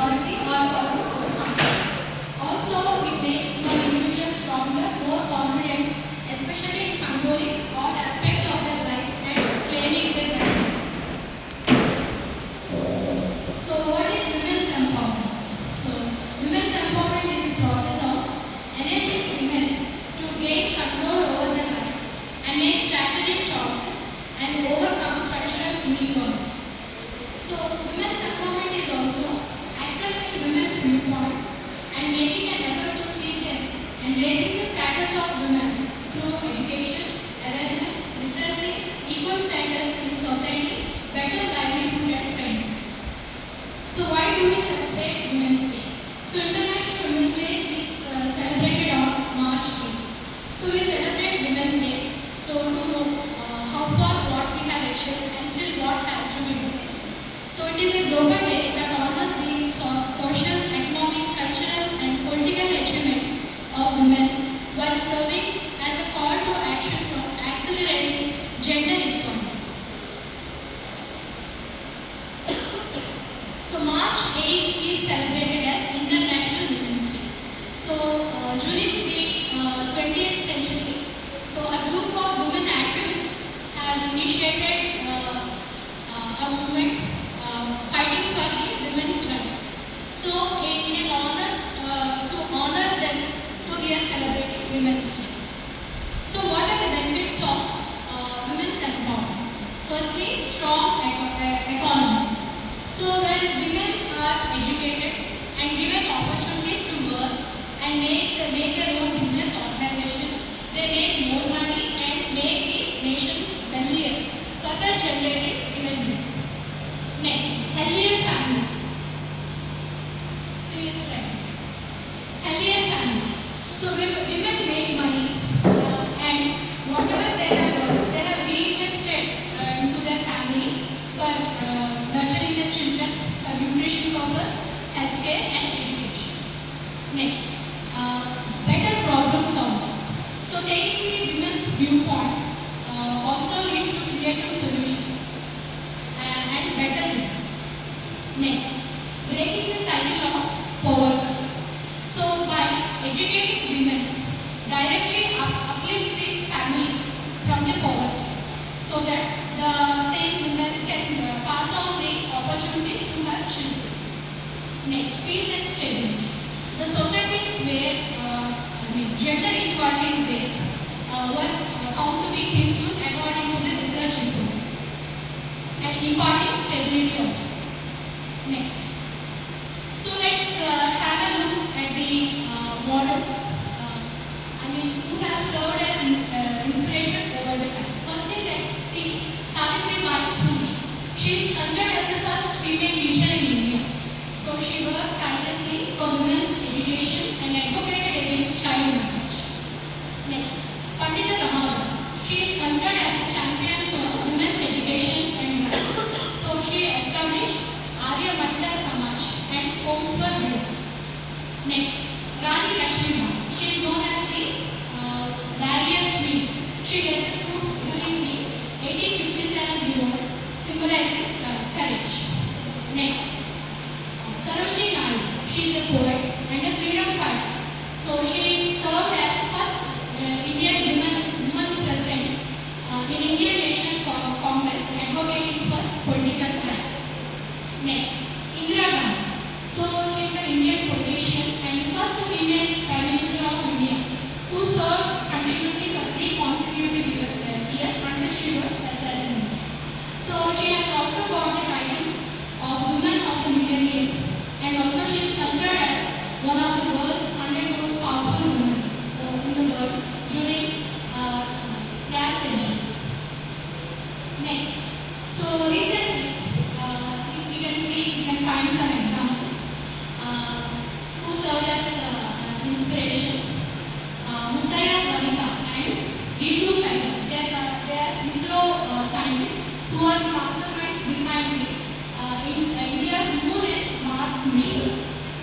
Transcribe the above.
authority or power over something. Also, it makes one individual stronger, more confident, especially in controlling all aspects of their life and claiming their rights. So, what is women's empowerment? So, women's empowerment is the process of enabling women to gain control over their lives and make strategic choices and overcome structural inequality. So, women's empowerment is also accepting women's viewpoints and making an effort to see them and raising the status of women through education, awareness, literacy, equal status in society, better livelihood and training. So, why do we celebrate Women's Day? So, International Women's Day is celebrated on March 8th. So, we celebrate Women's Day so to know how far what we have achieved and still what has to be done. So it is a global day that honors the social, economic, cultural and political achievements of women while serving as a call to action for accelerating gender equality. So March 8 is celebrated as International Women's Day. So during the 20th century, so a group of women activists have initiated a movement fighting for the women's rights. So, in honor to honor them, so we are celebrating Women's Day. So, what are the benefits of women's empowerment? Firstly, strong economies. So, when women are educated and given opportunities to work and make their own business organization, they make more money and make the nation wealthier, further generating revenue. Next, healthier families. Previous slide. Healthier families. So women make money and whatever they have reinvested into their family for nurturing their children, for nutrition purpose, healthcare and education. Next, better problem solving. So taking the women's viewpoint also leads to creative solutions and better business. Next, breaking the cycle of poverty. So by educating women, directly uplifts the family from the poverty, so that the same women can pass on the opportunities to her children. Next, peace and stability. The societies where gender equality is there were found to be peaceful according to the research reports, and imparting stability also. Next, so let's have a look at the models. Who have served as inspiration over the time. Firstly, let's see Savitribai Phule. She is considered as the first female teacher in India. So she worked tirelessly for women's education and advocated against child marriage. Next, Pandita Ramabai. She is considered as the champion for women's education and rights. So she established Arya Bhatta Samaj and homes for girls. Next, Rani Lakshmibai. She is known as the warrior queen. She led the troops during the 1857 revolt, symbolizing courage. Next, Sarojini Naidu. She is a poet and a freedom fighter. So she served as first Indian woman president in Indian National Congress, advocating for political rights. Next, Indira Gandhi. So she is an Indian politician and the first female Prime Minister of India, who served continuously for 3 consecutive years until she was assassinated. So she has also got the titles of Woman of the Millennium, and also she is considered as one of the world's 100 most powerful women in the world during last century. Next, so recently we can find some examples who served as inspiration. Muttaya Vanitha and Ritu Paiva. They are ISRO scientists who are the masterminds behind India's Moon and Mars missions.